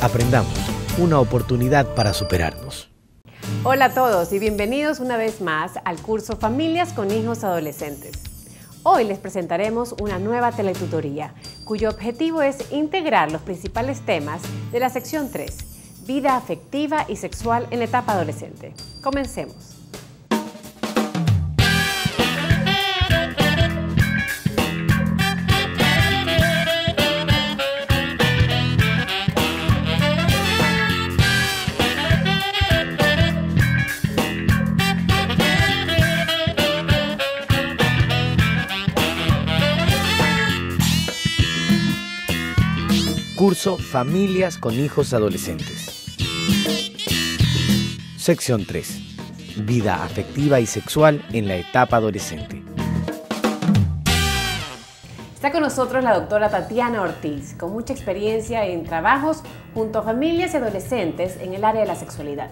Aprendamos, una oportunidad para superarnos. Hola a todos y bienvenidos una vez más al curso Familias con Hijos Adolescentes. Hoy les presentaremos una nueva teletutoría, cuyo objetivo es integrar los principales temas de la sección 3, vida afectiva y sexual en la etapa adolescente. Comencemos. Curso Familias con Hijos Adolescentes. Sección 3. Vida afectiva y sexual en la etapa adolescente. Está con nosotros la doctora Tatiana Ortiz, con mucha experiencia en trabajos junto a familias y adolescentes en el área de la sexualidad.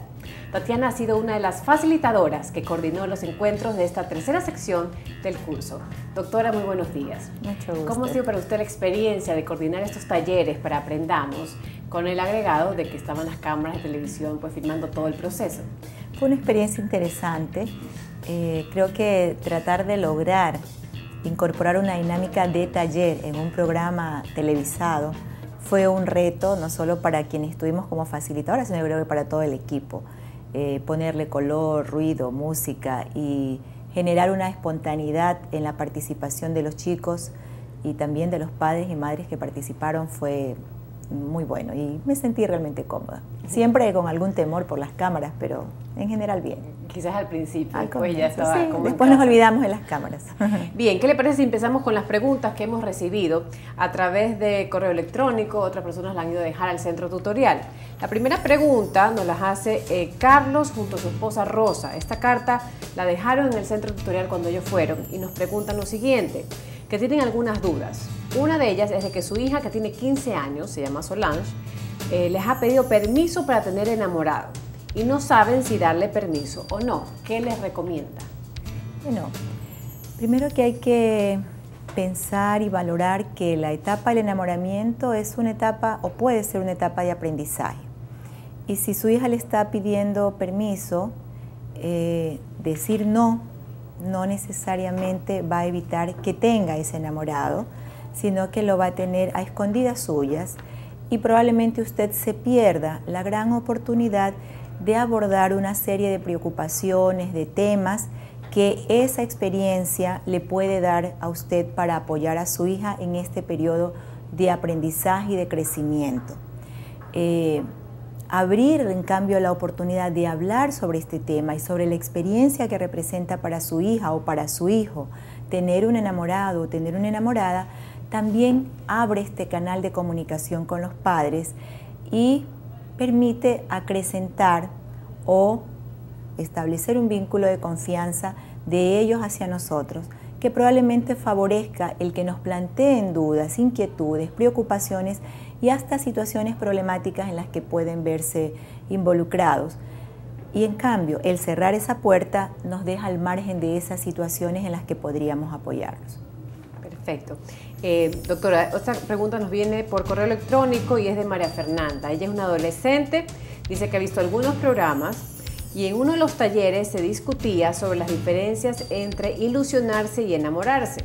Tatiana ha sido una de las facilitadoras que coordinó los encuentros de esta tercera sección del curso. Doctora, muy buenos días. Mucho gusto. ¿Cómo ha sido para usted la experiencia de coordinar estos talleres para Aprendamos, con el agregado de que estaban las cámaras de televisión filmando todo el proceso? Fue una experiencia interesante. Creo que tratar de lograr incorporar una dinámica de taller en un programa televisado fue un reto, no solo para quienes estuvimos como facilitadoras, sino creo que para todo el equipo. Ponerle color, ruido, música y generar una espontaneidad en la participación de los chicos y también de los padres y madres que participaron fue muy bueno y me sentí realmente cómoda. Siempre con algún temor por las cámaras, pero en general bien. Quizás al principio, después ya estaba sí, como después nos olvidamos de las cámaras. Bien, ¿qué le parece si empezamos con las preguntas que hemos recibido a través de correo electrónico? Otras personas la han ido a dejar al centro tutorial. La primera pregunta nos la hace Carlos junto a su esposa Rosa. Esta carta la dejaron en el centro tutorial cuando ellos fueron y nos preguntan lo siguiente, que tienen algunas dudas. Una de ellas es de que su hija, que tiene 15 años, se llama Solange, les ha pedido permiso para tener enamorado y no saben si darle permiso o no. ¿Qué les recomienda? Bueno, primero que hay que pensar y valorar que la etapa del enamoramiento es una etapa o puede ser una etapa de aprendizaje. Y si su hija le está pidiendo permiso, decir no necesariamente va a evitar que tenga ese enamorado, sino que lo va a tener a escondidas suyas y probablemente usted se pierda la gran oportunidad de abordar una serie de preocupaciones, de temas que esa experiencia le puede dar a usted para apoyar a su hija en este periodo de aprendizaje y de crecimiento. Abrir, en cambio, la oportunidad de hablar sobre este tema y sobre la experiencia que representa para su hija o para su hijo tener un enamorado o tener una enamorada, también abre este canal de comunicación con los padres y permite acrecentar o establecer un vínculo de confianza de ellos hacia nosotros, que probablemente favorezca el que nos planteen dudas, inquietudes, preocupaciones y hasta situaciones problemáticas en las que pueden verse involucrados. Y en cambio, el cerrar esa puerta nos deja al margen de esas situaciones en las que podríamos apoyarlos. Perfecto. Doctora, esta pregunta nos viene por correo electrónico y es de María Fernanda. Ella es una adolescente, dice que ha visto algunos programas y en uno de los talleres se discutía sobre las diferencias entre ilusionarse y enamorarse.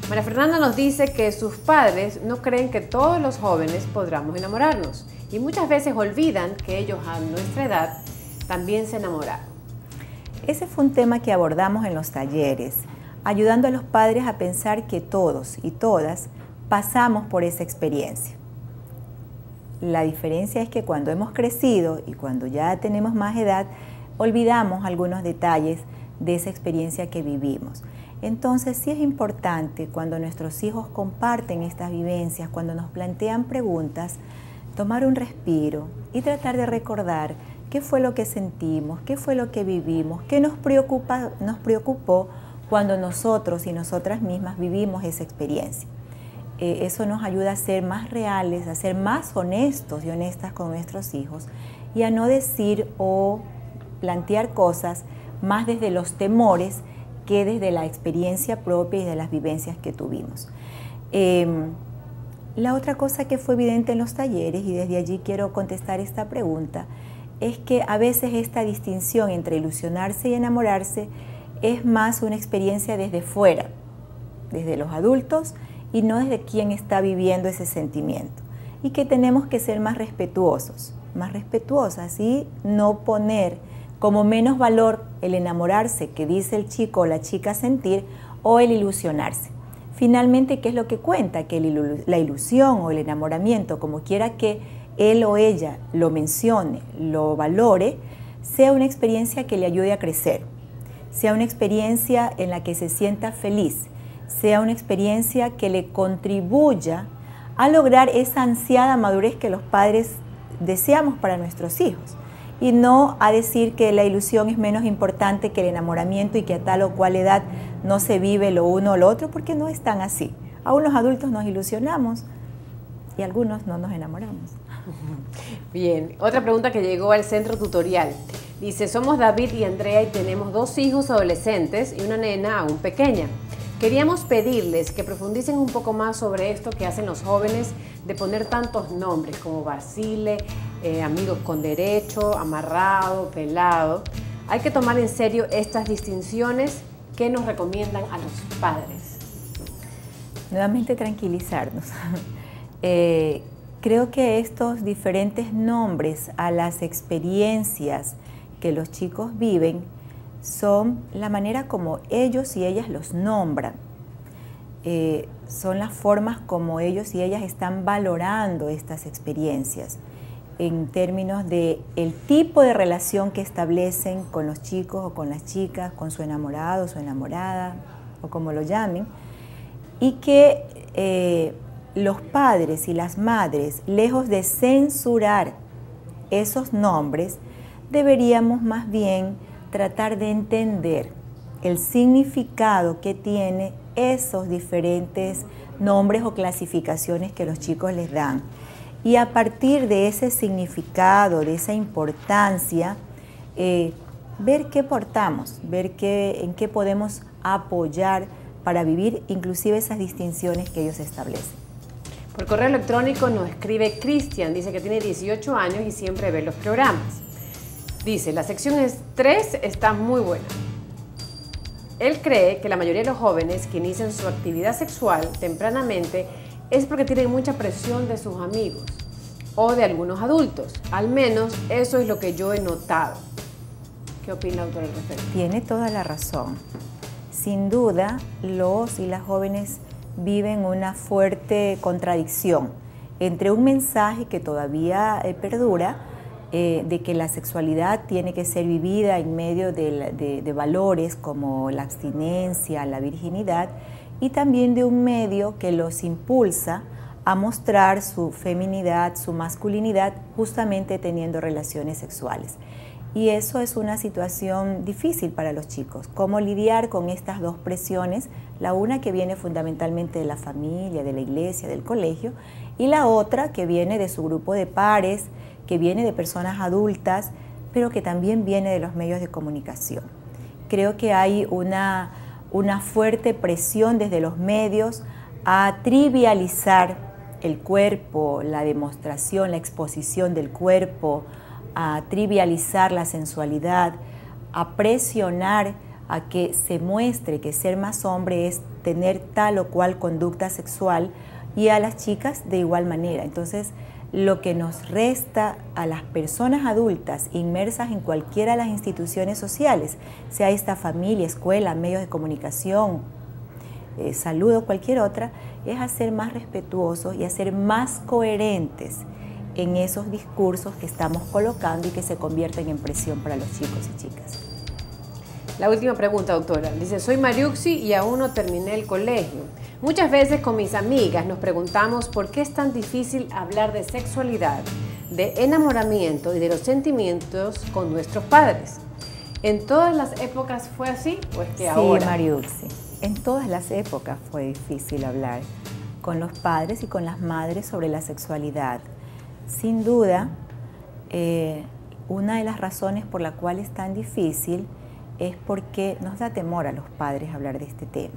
María Fernanda nos dice que sus padres no creen que todos los jóvenes podamos enamorarnos y muchas veces olvidan que ellos a nuestra edad también se enamoraron. Ese fue un tema que abordamos en los talleres, ayudando a los padres a pensar que todos y todas pasamos por esa experiencia. La diferencia es que cuando hemos crecido y cuando ya tenemos más edad, olvidamos algunos detalles de esa experiencia que vivimos. Entonces sí es importante cuando nuestros hijos comparten estas vivencias, cuando nos plantean preguntas, tomar un respiro y tratar de recordar qué fue lo que sentimos, qué fue lo que vivimos, qué nos preocupó cuando nosotros y nosotras mismas vivimos esa experiencia. Eso nos ayuda a ser más reales, a ser más honestos y honestas con nuestros hijos y a no decir o plantear cosas más desde los temores que desde la experiencia propia y de las vivencias que tuvimos. La otra cosa que fue evidente en los talleres, y desde allí quiero contestar esta pregunta, es que a veces esta distinción entre ilusionarse y enamorarse es más una experiencia desde fuera, desde los adultos, y no desde quien está viviendo ese sentimiento. Y que tenemos que ser más respetuosas, y no poner como menos valor el enamorarse que dice el chico o la chica sentir, o el ilusionarse. Finalmente, ¿qué es lo que cuenta? Que la ilusión o el enamoramiento, como quiera que él o ella lo mencione, lo valore, sea una experiencia que le ayude a crecer, sea una experiencia en la que se sienta feliz, sea una experiencia que le contribuya a lograr esa ansiada madurez que los padres deseamos para nuestros hijos, y no a decir que la ilusión es menos importante que el enamoramiento y que a tal o cual edad no se vive lo uno o lo otro, porque no es tan así. Aún los adultos nos ilusionamos y algunos no nos enamoramos. Bien, otra pregunta que llegó al centro tutorial. Dice, somos David y Andrea y tenemos 2 hijos adolescentes y una nena aún pequeña. Queríamos pedirles que profundicen un poco más sobre esto que hacen los jóvenes de poner tantos nombres como Basile, amigos con derecho, amarrado, pelado. Hay que tomar en serio estas distinciones que nos recomiendan a los padres. Nuevamente tranquilizarnos. Creo que estos diferentes nombres a las experiencias que los chicos viven son la manera como ellos y ellas los nombran. Son las formas como ellos y ellas están valorando estas experiencias en términos de el tipo de relación que establecen con los chicos o con las chicas, con su enamorado, su enamorada, o como lo llamen, y que los padres y las madres, lejos de censurar esos nombres, deberíamos más bien tratar de entender el significado que tiene esos diferentes nombres o clasificaciones que los chicos les dan. Y a partir de ese significado, de esa importancia, ver qué portamos, ver en qué podemos apoyar para vivir inclusive esas distinciones que ellos establecen. Por correo electrónico nos escribe Cristian, dice que tiene 18 años y siempre ve los programas. Dice, la sección 3 está muy buena. Él cree que la mayoría de los jóvenes que inician su actividad sexual tempranamente es porque tienen mucha presión de sus amigos o de algunos adultos. Al menos eso es lo que yo he notado. ¿Qué opina, doctor, al respecto? Tiene toda la razón. Sin duda, los y las jóvenes viven una fuerte contradicción entre un mensaje que todavía perdura, de que la sexualidad tiene que ser vivida en medio de valores como la abstinencia, la virginidad, y también de un medio que los impulsa a mostrar su feminidad, su masculinidad, justamente teniendo relaciones sexuales. Y eso es una situación difícil para los chicos. ¿Cómo lidiar con estas dos presiones? La una que viene fundamentalmente de la familia, de la iglesia, del colegio, y la otra que viene de su grupo de pares, que viene de personas adultas, pero que también viene de los medios de comunicación. Creo que hay una fuerte presión desde los medios a trivializar el cuerpo, la demostración, la exposición del cuerpo, a trivializar la sensualidad, a presionar a que se muestre que ser más hombre es tener tal o cual conducta sexual, y a las chicas de igual manera. Entonces, lo que nos resta a las personas adultas inmersas en cualquiera de las instituciones sociales, sea esta familia, escuela, medios de comunicación, salud o cualquier otra, es a ser más respetuosos y a ser más coherentes en esos discursos que estamos colocando y que se convierten en presión para los chicos y chicas. La última pregunta, doctora. Dice, soy Mariuxi y aún no terminé el colegio. Muchas veces con mis amigas nos preguntamos por qué es tan difícil hablar de sexualidad, de enamoramiento y de los sentimientos con nuestros padres. ¿En todas las épocas fue así o es que ahora? Sí, Mariuxi. En todas las épocas fue difícil hablar con los padres y con las madres sobre la sexualidad. Sin duda, una de las razones por la cual es tan difícil es porque nos da temor a los padres hablar de este tema.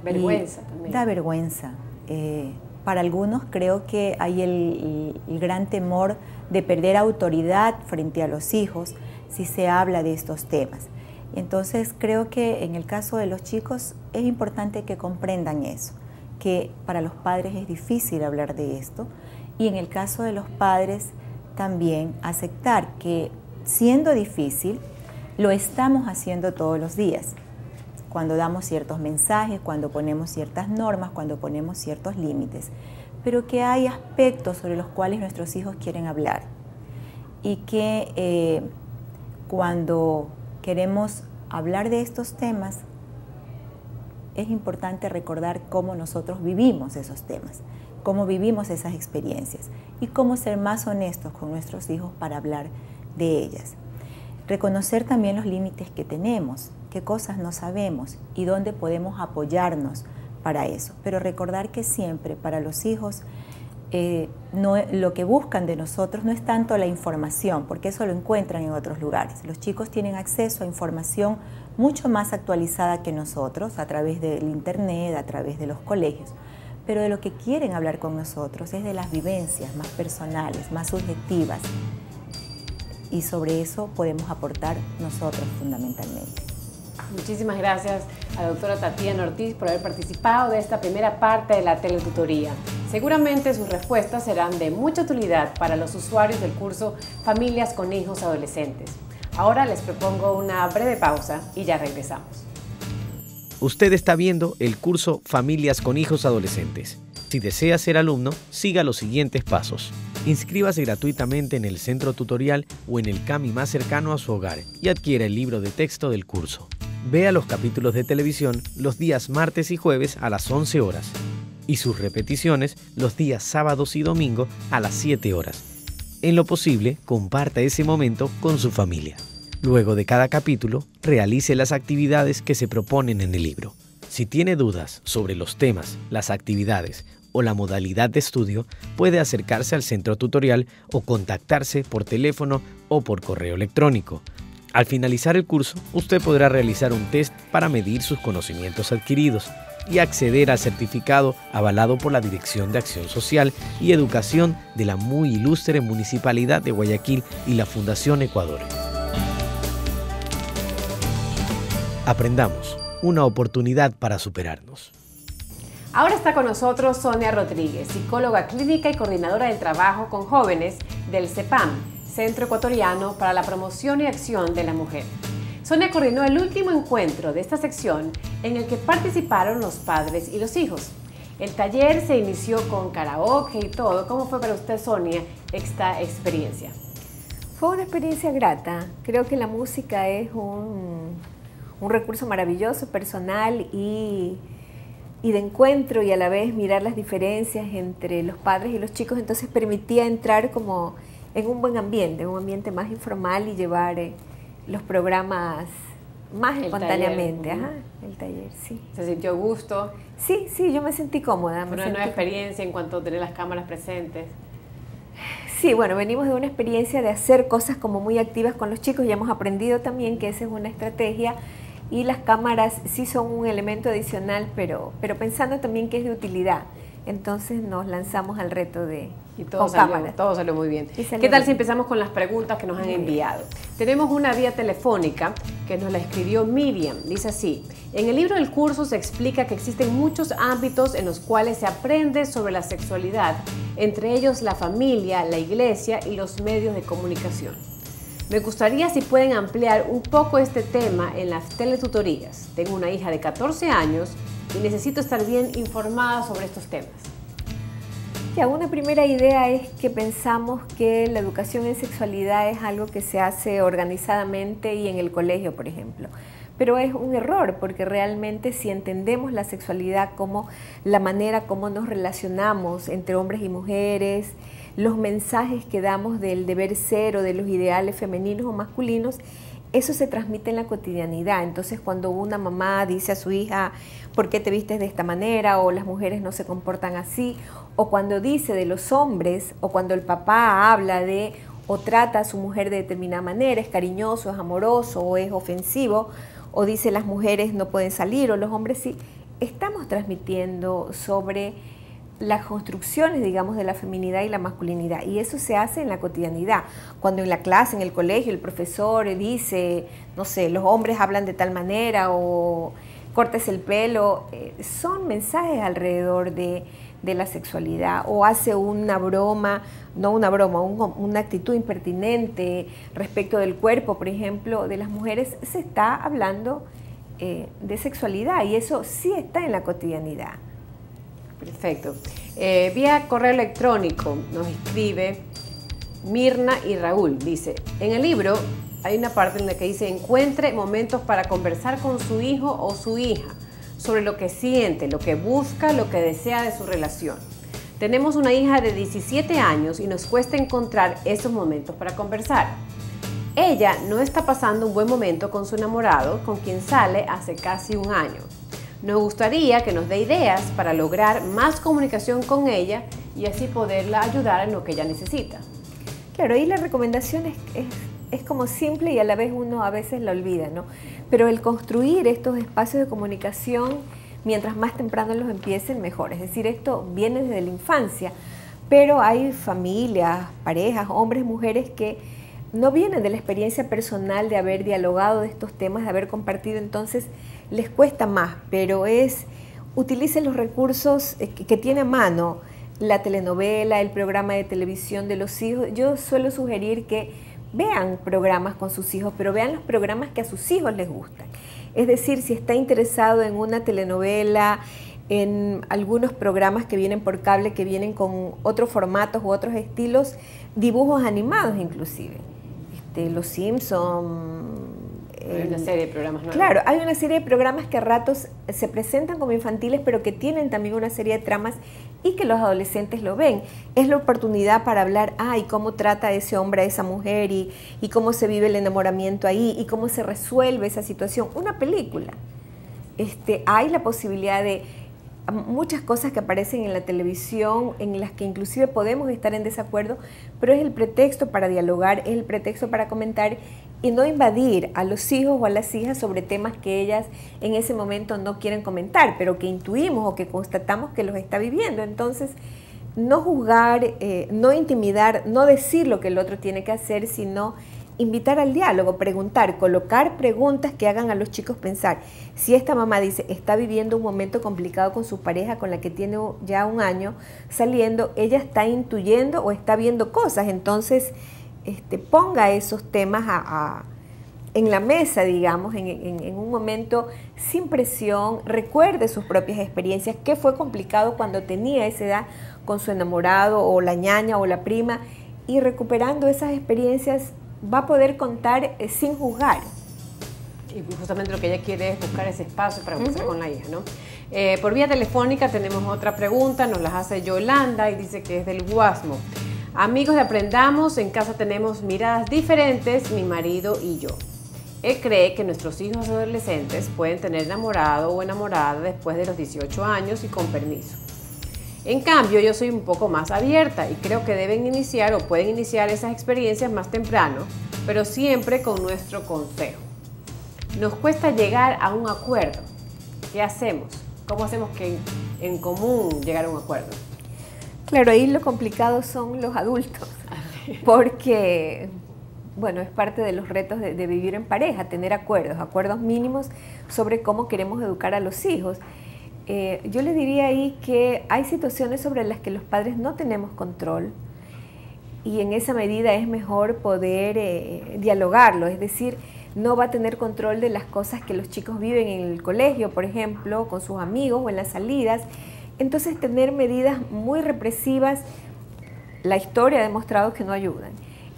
Vergüenza también. Da vergüenza. para algunos creo que hay el gran temor de perder autoridad frente a los hijos si se habla de estos temas. Entonces creo que en el caso de los chicos es importante que comprendan eso, que para los padres es difícil hablar de esto, y en el caso de los padres también aceptar que siendo difícil lo estamos haciendo todos los días, cuando damos ciertos mensajes, cuando ponemos ciertas normas, cuando ponemos ciertos límites, pero que hay aspectos sobre los cuales nuestros hijos quieren hablar y que cuando queremos hablar de estos temas es importante recordar cómo nosotros vivimos esos temas, cómo vivimos esas experiencias y cómo ser más honestos con nuestros hijos para hablar de ellas. Reconocer también los límites que tenemos, qué cosas no sabemos y dónde podemos apoyarnos para eso. Pero recordar que siempre para los hijos lo que buscan de nosotros no es tanto la información, porque eso lo encuentran en otros lugares. Los chicos tienen acceso a información mucho más actualizada que nosotros a través del internet, a través de los colegios. Pero de lo que quieren hablar con nosotros es de las vivencias más personales, más subjetivas. Y sobre eso podemos aportar nosotros fundamentalmente. Muchísimas gracias a la doctora Tatiana Ortiz por haber participado de esta primera parte de la teletutoría. Seguramente sus respuestas serán de mucha utilidad para los usuarios del curso Familias con Hijos Adolescentes. Ahora les propongo una breve pausa y ya regresamos. Usted está viendo el curso Familias con Hijos Adolescentes. Si desea ser alumno, siga los siguientes pasos. Inscríbase gratuitamente en el centro tutorial o en el CAMI más cercano a su hogar y adquiera el libro de texto del curso. Vea los capítulos de televisión los días martes y jueves a las 11 horas y sus repeticiones los días sábados y domingo a las 7 horas. En lo posible, comparta ese momento con su familia. Luego de cada capítulo, realice las actividades que se proponen en el libro. Si tiene dudas sobre los temas, las actividades o la modalidad de estudio, puede acercarse al centro tutorial o contactarse por teléfono o por correo electrónico. Al finalizar el curso, usted podrá realizar un test para medir sus conocimientos adquiridos y acceder al certificado avalado por la Dirección de Acción Social y Educación de la muy ilustre Municipalidad de Guayaquil y la Fundación Ecuador. Aprendamos, una oportunidad para superarnos. Ahora está con nosotros Sonia Rodríguez, psicóloga clínica y coordinadora del trabajo con jóvenes del CEPAM, Centro Ecuatoriano para la Promoción y Acción de la Mujer. Sonia coordinó el último encuentro de esta sección en el que participaron los padres y los hijos. El taller se inició con karaoke y todo. ¿Cómo fue para usted, Sonia, esta experiencia? Fue una experiencia grata. Creo que la música es un recurso maravilloso, personal y de encuentro, y a la vez mirar las diferencias entre los padres y los chicos. Entonces permitía entrar como en un buen ambiente, un ambiente más informal y llevar los programas más espontáneamente. Ajá, el taller, sí. ¿Se sintió a gusto? Sí, yo me sentí cómoda. Fue una nueva experiencia en cuanto a tener las cámaras presentes. Sí, bueno, venimos de una experiencia de hacer cosas como muy activas con los chicos y hemos aprendido también que esa es una estrategia, y las cámaras sí son un elemento adicional, pero pensando también que es de utilidad. Entonces nos lanzamos al reto de todo salió muy bien. ¿Qué tal si empezamos con las preguntas que nos han enviado? Tenemos una vía telefónica que nos la escribió Miriam. Dice así: en el libro del curso se explica que existen muchos ámbitos en los cuales se aprende sobre la sexualidad, entre ellos la familia, la iglesia y los medios de comunicación. Me gustaría si pueden ampliar un poco este tema en las teletutorías. Tengo una hija de 14 años y necesito estar bien informada sobre estos temas. Ya, una primera idea es que pensamos que la educación en sexualidad es algo que se hace organizadamente y en el colegio, por ejemplo. Pero es un error, porque realmente si entendemos la sexualidad como la manera como nos relacionamos entre hombres y mujeres, los mensajes que damos del deber ser o de los ideales femeninos o masculinos, eso se transmite en la cotidianidad. Entonces, cuando una mamá dice a su hija, ¿por qué te vistes de esta manera? O las mujeres no se comportan así. O cuando dice de los hombres, o cuando el papá habla de o trata a su mujer de determinada manera, es cariñoso, es amoroso o es ofensivo, o dice las mujeres no pueden salir o los hombres sí, estamos transmitiendo sobre las construcciones, digamos, de la feminidad y la masculinidad. Y eso se hace en la cotidianidad. Cuando en la clase, en el colegio, el profesor dice, no sé, los hombres hablan de tal manera o cortes el pelo, son mensajes alrededor de la sexualidad, o hace una broma, no una broma, una actitud impertinente respecto del cuerpo, por ejemplo, de las mujeres, se está hablando de sexualidad, y eso sí está en la cotidianidad. Perfecto. Vía correo electrónico nos escribe Mirna y Raúl. Dice, en el libro hay una parte en la que dice, encuentre momentos para conversar con su hijo o su hija sobre lo que siente, lo que busca, lo que desea de su relación. Tenemos una hija de 17 años y nos cuesta encontrar esos momentos para conversar. Ella no está pasando un buen momento con su enamorado, con quien sale hace casi un año. Nos gustaría que nos dé ideas para lograr más comunicación con ella y así poderla ayudar en lo que ella necesita. Claro, y la recomendación es como simple y a la vez uno a veces la olvida, ¿no? Pero el construir estos espacios de comunicación, mientras más temprano los empiecen, mejor. Es decir, esto viene desde la infancia, pero hay familias, parejas, hombres, mujeres que no vienen de la experiencia personal de haber dialogado de estos temas, de haber compartido, entonces les cuesta más, pero utilicen los recursos que tiene a mano, la telenovela, el programa de televisión de los hijos. Yo suelo sugerir que vean programas con sus hijos, pero vean los programas que a sus hijos les gustan. Es decir, si está interesado en una telenovela, en algunos programas que vienen por cable, que vienen con otros formatos u otros estilos, dibujos animados inclusive. Los Simpson. Hay una serie de programas nuevos. Claro, hay una serie de programas que a ratos se presentan como infantiles, pero que tienen también una serie de tramas y que los adolescentes lo ven. Es la oportunidad para hablar, y cómo trata ese hombre a esa mujer y cómo se vive el enamoramiento ahí y cómo se resuelve esa situación. Una película. Hay la posibilidad de muchas cosas que aparecen en la televisión, en las que inclusive podemos estar en desacuerdo, pero es el pretexto para dialogar, es el pretexto para comentar y no invadir a los hijos o a las hijas sobre temas que ellas en ese momento no quieren comentar, pero que intuimos o que constatamos que los está viviendo. Entonces, no juzgar, no intimidar, no decir lo que el otro tiene que hacer, sino invitar al diálogo, preguntar, colocar preguntas que hagan a los chicos pensar. Si esta mamá dice, está viviendo un momento complicado con su pareja, con la que tiene ya un año saliendo, ella está intuyendo o está viendo cosas, entonces ponga esos temas en la mesa, digamos, en un momento sin presión, recuerde sus propias experiencias, qué fue complicado cuando tenía esa edad con su enamorado o la ñaña o la prima, y recuperando esas experiencias va a poder contar sin juzgar. Y justamente lo que ella quiere es buscar ese espacio para conversar con la hija, ¿no? Por vía telefónica tenemos otra pregunta, nos la hace Yolanda y dice que es del Guasmo. Amigos de Aprendamos, en casa tenemos miradas diferentes, mi marido y yo. Él cree que nuestros hijos adolescentes pueden tener enamorado o enamorada después de los 18 años y con permiso. En cambio, yo soy un poco más abierta y creo que deben iniciar o pueden iniciar esas experiencias más temprano, pero siempre con nuestro consejo. Nos cuesta llegar a un acuerdo. ¿Qué hacemos? ¿Cómo hacemos que en común llegar a un acuerdo? Claro, ahí lo complicado son los adultos, porque, bueno, es parte de los retos de vivir en pareja, tener acuerdos mínimos sobre cómo queremos educar a los hijos. Yo le diría ahí que hay situaciones sobre las que los padres no tenemos control y en esa medida es mejor poder dialogarlo, es decir, no va a tener control de las cosas que los chicos viven en el colegio, por ejemplo, con sus amigos o en las salidas. Entonces, tener medidas muy represivas, la historia ha demostrado que no ayudan.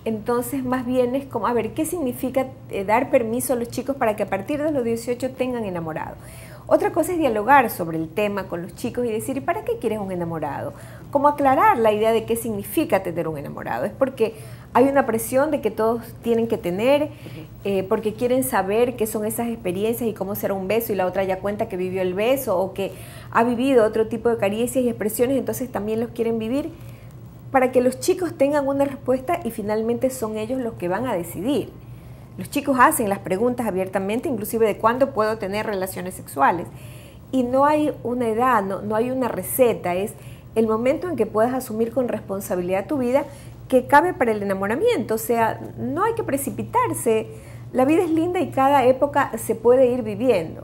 Entonces, más bien es como, a ver, ¿qué significa dar permiso a los chicos para que a partir de los 18 tengan enamorado? Otra cosa es dialogar sobre el tema con los chicos y decir, ¿y para qué quieres un enamorado? Como aclarar la idea de qué significa tener un enamorado. Es porque hay una presión de que todos tienen que tener, porque quieren saber qué son esas experiencias y cómo será un beso, y la otra ya cuenta que vivió el beso o que ha vivido otro tipo de caricias y expresiones, entonces también los quieren vivir, para que los chicos tengan una respuesta y finalmente son ellos los que van a decidir. Los chicos hacen las preguntas abiertamente, inclusive de cuándo puedo tener relaciones sexuales. Y no hay una edad, no hay una receta, es el momento en que puedas asumir con responsabilidad tu vida que cabe para el enamoramiento. O sea, no hay que precipitarse. La vida es linda y cada época se puede ir viviendo.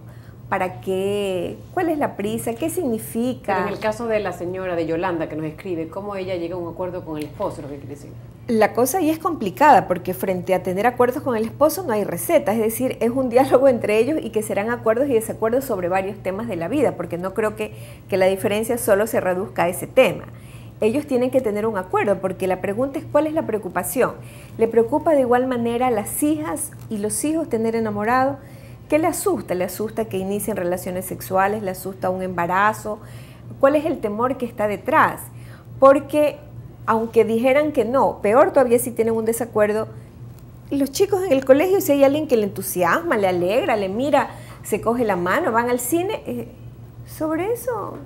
¿Para qué? ¿Cuál es la prisa? ¿Qué significa? Pero en el caso de la señora de Yolanda que nos escribe, ¿cómo ella llega a un acuerdo con el esposo? Lo que quiere decir. La cosa ahí es complicada porque frente a tener acuerdos con el esposo no hay receta, es decir, es un diálogo entre ellos y que serán acuerdos y desacuerdos sobre varios temas de la vida, porque no creo que la diferencia solo se reduzca a ese tema. Ellos tienen que tener un acuerdo porque la pregunta es ¿cuál es la preocupación? ¿Le preocupa de igual manera a las hijas y los hijos tener enamorado? ¿Qué le asusta? ¿Le asusta que inicien relaciones sexuales? ¿Le asusta un embarazo? ¿Cuál es el temor que está detrás? Porque aunque dijeran que no, peor todavía si tienen un desacuerdo, los chicos en el colegio, si hay alguien que le entusiasma, le alegra, le mira, se coge la mano, van al cine, sobre eso.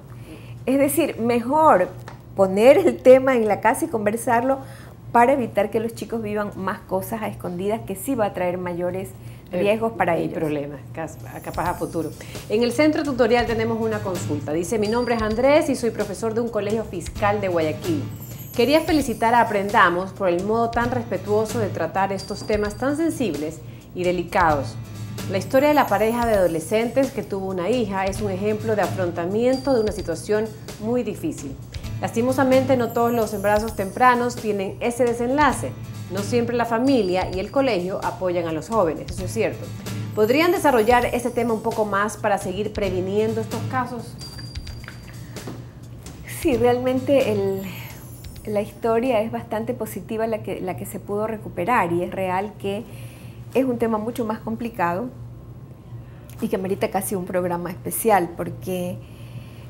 Es decir, mejor poner el tema en la casa y conversarlo para evitar que los chicos vivan más cosas a escondidas que sí va a traer mayores riesgos para ellos. Problemas, capaz a futuro. En el centro tutorial tenemos una consulta. Dice, mi nombre es Andrés y soy profesor de un colegio fiscal de Guayaquil. Quería felicitar a Aprendamos por el modo tan respetuoso de tratar estos temas tan sensibles y delicados. La historia de la pareja de adolescentes que tuvo una hija es un ejemplo de afrontamiento de una situación muy difícil. Lastimosamente, no todos los embarazos tempranos tienen ese desenlace. No siempre la familia y el colegio apoyan a los jóvenes, eso es cierto. ¿Podrían desarrollar ese tema un poco más para seguir previniendo estos casos? Sí, realmente la historia es bastante positiva la que se pudo recuperar y es real que es un tema mucho más complicado y que merita casi un programa especial porque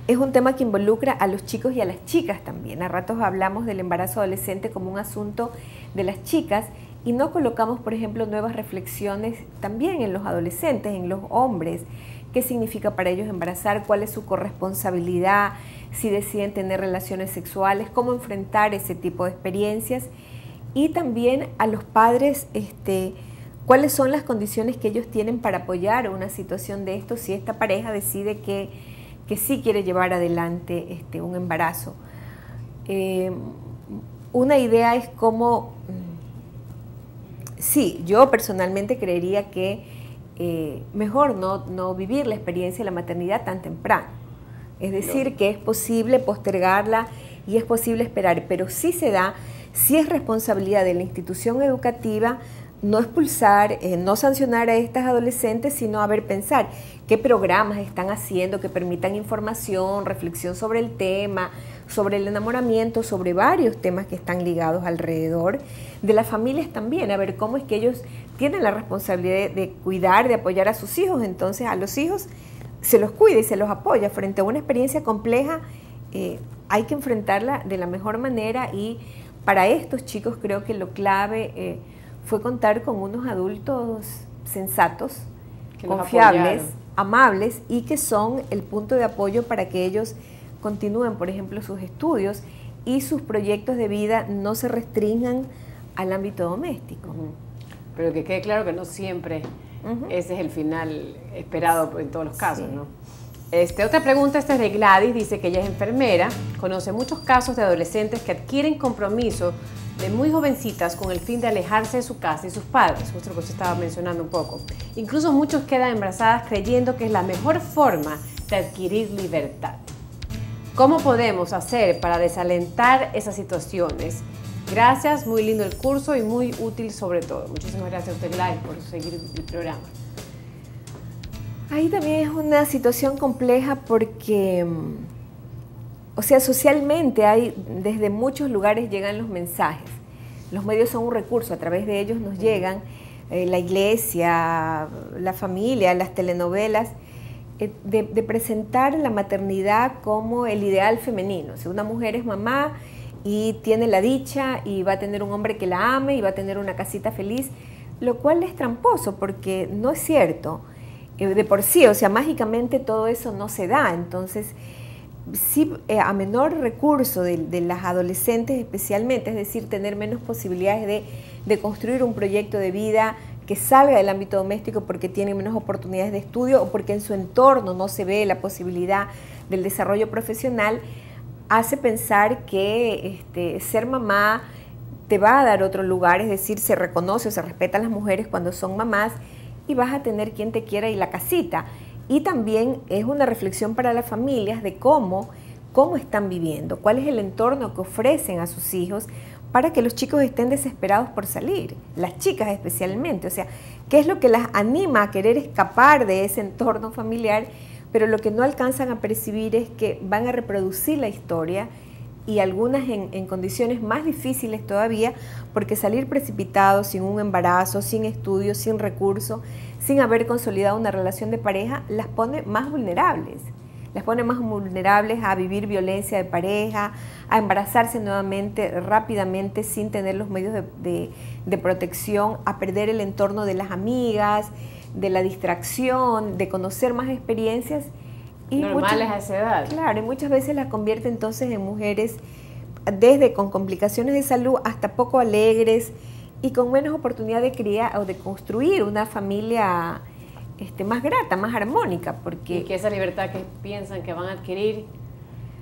es un tema que involucra a los chicos y a las chicas también. A ratos hablamos del embarazo adolescente como un asunto de las chicas y no colocamos, por ejemplo, nuevas reflexiones también en los adolescentes, en los hombres. ¿Qué significa para ellos embarazar? ¿Cuál es su corresponsabilidad? Si deciden tener relaciones sexuales, cómo enfrentar ese tipo de experiencias. Y también a los padres, cuáles son las condiciones que ellos tienen para apoyar una situación de esto si esta pareja decide que sí quiere llevar adelante un embarazo. Una idea es cómo, sí, yo personalmente creería que mejor no vivir la experiencia de la maternidad tan temprano. Es decir, que es posible postergarla y es posible esperar, pero sí se da, sí es responsabilidad de la institución educativa no expulsar, no sancionar a estas adolescentes, sino pensar qué programas están haciendo que permitan información, reflexión sobre el tema, sobre el enamoramiento, sobre varios temas que están ligados alrededor de las familias también, a ver cómo es que ellos tienen la responsabilidad de cuidar, de apoyar a sus hijos, entonces a los hijos se los cuida y se los apoya. Frente a una experiencia compleja hay que enfrentarla de la mejor manera y para estos chicos creo que lo clave fue contar con unos adultos sensatos, confiables, amables y que son el punto de apoyo para que ellos continúen, por ejemplo, sus estudios y sus proyectos de vida no se restrinjan al ámbito doméstico. Pero que quede claro que no siempre ese es el final esperado en todos los casos, sí. ¿No? Otra pregunta, esta es de Gladys, dice que ella es enfermera, conoce muchos casos de adolescentes que adquieren compromiso de muy jovencitas con el fin de alejarse de su casa y sus padres, justo lo que usted estaba mencionando un poco. Incluso muchos quedan embarazadas creyendo que es la mejor forma de adquirir libertad. ¿Cómo podemos hacer para desalentar esas situaciones? Gracias, muy lindo el curso y muy útil sobre todo. Muchísimas gracias a usted, Gladys, por seguir el programa. Ahí también es una situación compleja porque, o sea, socialmente desde muchos lugares llegan los mensajes. Los medios son un recurso, a través de ellos nos llegan la iglesia, la familia, las telenovelas, de presentar la maternidad como el ideal femenino. O sea, una mujer es mamá y tiene la dicha y va a tener un hombre que la ame y va a tener una casita feliz, lo cual es tramposo porque no es cierto. De por sí, o sea, mágicamente todo eso no se da. Entonces, sí, a menor recurso de las adolescentes especialmente, es decir, tener menos posibilidades de construir un proyecto de vida que salga del ámbito doméstico porque tiene menos oportunidades de estudio o porque en su entorno no se ve la posibilidad del desarrollo profesional, hace pensar que ser mamá te va a dar otro lugar, es decir, se reconoce o se respeta a las mujeres cuando son mamás y vas a tener quien te quiera y la casita. Y también es una reflexión para las familias de cómo están viviendo, cuál es el entorno que ofrecen a sus hijos para que los chicos estén desesperados por salir, las chicas especialmente. O sea, qué es lo que las anima a querer escapar de ese entorno familiar, pero lo que no alcanzan a percibir es que van a reproducir la historia y algunas en condiciones más difíciles todavía, porque salir precipitado, sin un embarazo, sin estudios, sin recursos, sin haber consolidado una relación de pareja, las pone más vulnerables. Las pone más vulnerables a vivir violencia de pareja, a embarazarse nuevamente rápidamente sin tener los medios de protección, a perder el entorno de las amigas, de la distracción, de conocer más experiencias. Y normales a esa edad. Claro, y muchas veces las convierte entonces en mujeres con complicaciones de salud hasta poco alegres y con menos oportunidad de criar o de construir una familia más grata, más armónica. Porque y que esa libertad que piensan que van a adquirir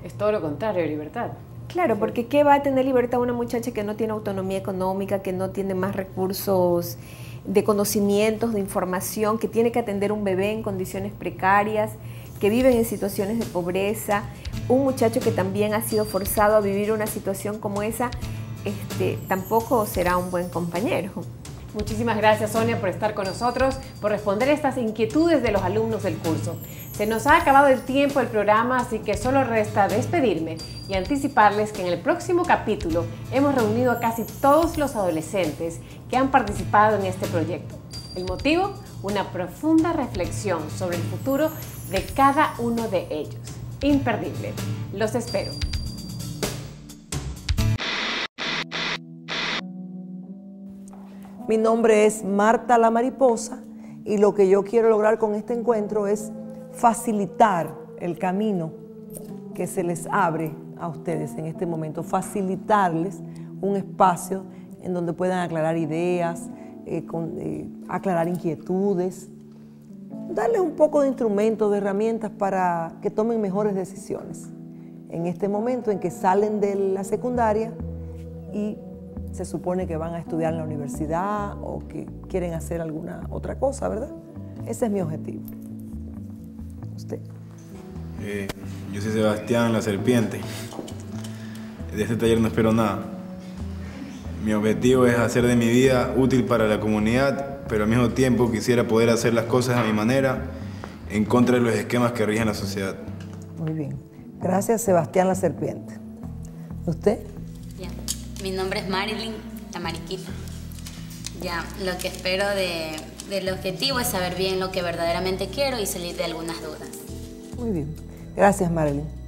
es todo lo contrario de libertad. Claro, porque ¿qué va a tener libertad una muchacha que no tiene autonomía económica, que no tiene más recursos de conocimientos, de información, que tiene que atender un bebé en condiciones precarias, que viven en situaciones de pobreza? Un muchacho que también ha sido forzado a vivir una situación como esa, tampoco será un buen compañero. Muchísimas gracias, Sonia, por estar con nosotros, por responder estas inquietudes de los alumnos del curso. Se nos ha acabado el tiempo del programa, así que solo resta despedirme y anticiparles que en el próximo capítulo hemos reunido a casi todos los adolescentes que han participado en este proyecto. El motivo, una profunda reflexión sobre el futuro de cada uno de ellos. Imperdible. Los espero. Mi nombre es Marta la Mariposa y lo que yo quiero lograr con este encuentro es facilitar el camino que se les abre a ustedes en este momento, facilitarles un espacio en donde puedan aclarar ideas, aclarar inquietudes, darles un poco de instrumentos, de herramientas para que tomen mejores decisiones en este momento en que salen de la secundaria y se supone que van a estudiar en la universidad o que quieren hacer alguna otra cosa, ¿verdad? Ese es mi objetivo. ¿Usted? Yo soy Sebastián la Serpiente. De este taller no espero nada. Mi objetivo es hacer de mi vida útil para la comunidad, pero al mismo tiempo quisiera poder hacer las cosas a mi manera, en contra de los esquemas que rigen la sociedad. Muy bien. Gracias, Sebastián la Serpiente. ¿Usted? Ya. Mi nombre es Marilyn, la Mariquita. Ya, lo que espero del objetivo es saber bien lo que verdaderamente quiero y salir de algunas dudas. Muy bien. Gracias, Marilyn.